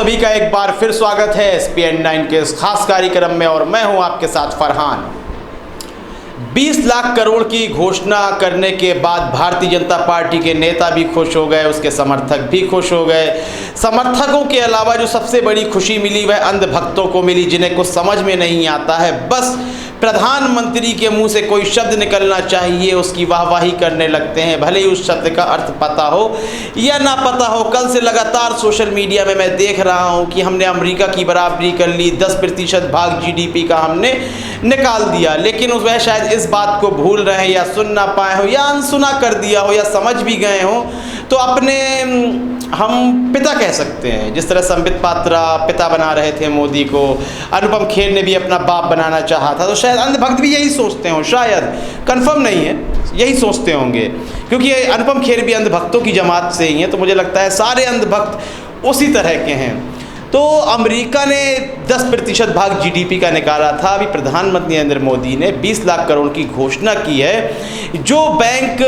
सभी का एक बार फिर स्वागत है SPN9 के इस खास कार्यक्रम में और मैं हूं आपके साथ फरहान। 20 लाख करोड़ की घोषणा करने के बाद भारतीय जनता पार्टी के नेता भी खुश हो गए, उसके समर्थक भी खुश हो गए। समर्थकों के अलावा जो सबसे बड़ी खुशी मिली वह अंधभक्तों को मिली, जिन्हें कुछ समझ में नहीं आता है। बस प्रधानमंत्री के मुंह से कोई शब्द निकलना चाहिए, उसकी वाहवाही करने लगते हैं, भले ही उस शब्द का अर्थ पता हो या ना पता हो। कल से लगातार सोशल मीडिया में मैं देख रहा हूं कि हमने अमेरिका की बराबरी कर ली, 10% भाग GDP का हमने निकाल दिया, लेकिन वह शायद इस बात को भूल रहे हैं या सुन ना पाए हो या अनसुना कर दिया हो या समझ भी गए हो तो अपने हम पिता कह सकते हैं। जिस तरह संबित पात्रा पिता बना रहे थे मोदी को, अनुपम खेर ने भी अपना बाप बनाना चाहा था, तो शायद अंधभक्त भी यही सोचते हों, शायद, कंफर्म नहीं है, यही सोचते होंगे, क्योंकि अनुपम खेर भी अंधभक्तों की जमात से ही हैं। तो मुझे लगता है सारे अंधभक्त उसी तरह के हैं। तो अमेरिका ने 10% भाग GDP का निकाला था। अभी प्रधानमंत्री नरेंद्र मोदी ने 20 लाख करोड़ की घोषणा की है, जो बैंक,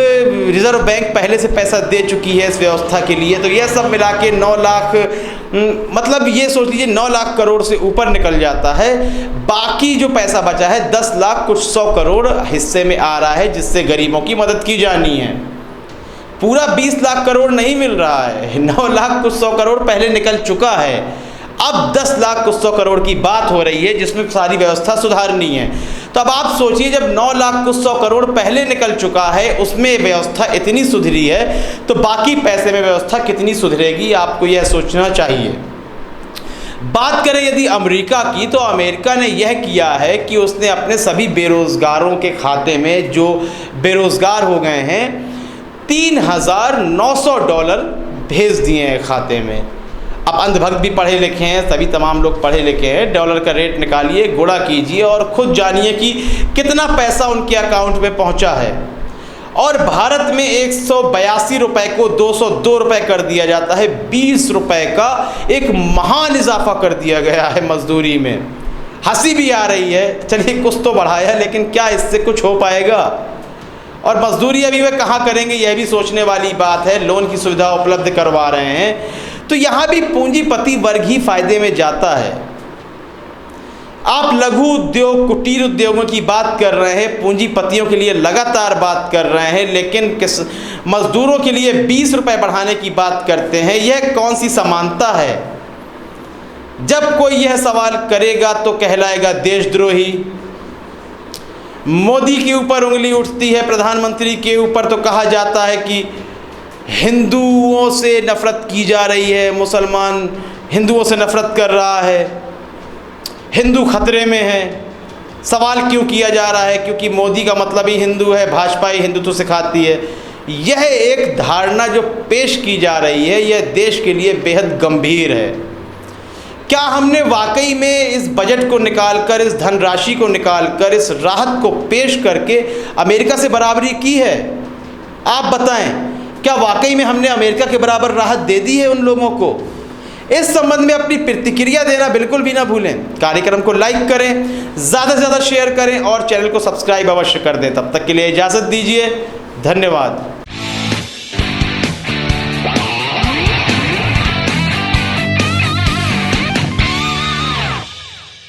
रिजर्व बैंक पहले से पैसा दे चुकी है इस व्यवस्था के लिए। तो यह सब मिला के 9 लाख, मतलब ये सोच लीजिए 9 लाख करोड़ से ऊपर निकल जाता है। बाकी जो पैसा बचा है 10 लाख कुछ 100 करोड़ हिस्से में आ रहा है, जिससे गरीबों की मदद की जानी है। पूरा 20 लाख करोड़ नहीं मिल रहा है, 9 लाख कुछ 100 करोड़ पहले निकल चुका है। अब 10 लाख कुछ 100 करोड़ की बात हो रही है, जिसमें सारी व्यवस्था सुधारनी है। तो अब आप सोचिए, जब 9 लाख कुछ 100 करोड़ पहले निकल चुका है, उसमें व्यवस्था इतनी सुधरी है, तो बाकी पैसे में व्यवस्था कितनी सुधरेगी, आपको यह सोचना चाहिए। बात करें यदि अमेरिका की, तो अमेरिका ने यह किया है कि उसने अपने सभी बेरोजगारों के खाते में, जो बेरोजगार हो गए हैं, $3,900 भेज दिए हैं खाते में। अब अंधभक्त भी पढ़े लिखे हैं, सभी तमाम लोग पढ़े लिखे हैं। डॉलर का रेट निकालिए, गुणा कीजिए और खुद जानिए कि कितना पैसा उनके अकाउंट में पहुंचा है। और भारत में 182 रुपये को 202 रुपये कर दिया जाता है। 20 रुपये का एक महान इजाफा कर दिया गया है मजदूरी में। हंसी भी आ रही है, चलिए कुछ तो बढ़ाया, लेकिन क्या इससे कुछ हो पाएगा? और मजदूरी अभी वे कहाँ करेंगे, यह भी सोचने वाली बात है। लोन की सुविधा उपलब्ध करवा रहे हैं, तो यहाँ भी पूंजीपति वर्ग ही फायदे में जाता है। आप लघु उद्योग, कुटीर उद्योगों की बात कर रहे हैं, पूंजीपतियों के लिए लगातार बात कर रहे हैं, लेकिन किस मजदूरों के लिए 20 रुपये बढ़ाने की बात करते हैं। यह कौन सी समानता है? जब कोई यह सवाल करेगा तो कहलाएगा देशद्रोही। मोदी के ऊपर उंगली उठती है, प्रधानमंत्री के ऊपर, तो कहा जाता है कि हिंदुओं से नफरत की जा रही है, मुसलमान हिंदुओं से नफरत कर रहा है, हिंदू खतरे में है। सवाल क्यों किया जा रहा है? क्योंकि मोदी का मतलब ही हिंदू है, भाजपा ही हिंदुत्व सिखाती है। यह एक धारणा जो पेश की जा रही है, यह देश के लिए बेहद गंभीर है। क्या हमने वाकई में इस बजट को निकालकर, इस धनराशि को निकालकर, इस राहत को पेश करके अमेरिका से बराबरी की है? आप बताएं, क्या वाकई में हमने अमेरिका के बराबर राहत दे दी है उन लोगों को? इस संबंध में अपनी प्रतिक्रिया देना बिल्कुल भी ना भूलें। कार्यक्रम को लाइक करें, ज़्यादा से ज़्यादा शेयर करें और चैनल को सब्सक्राइब अवश्य कर दें। तब तक के लिए इजाज़त दीजिए, धन्यवाद।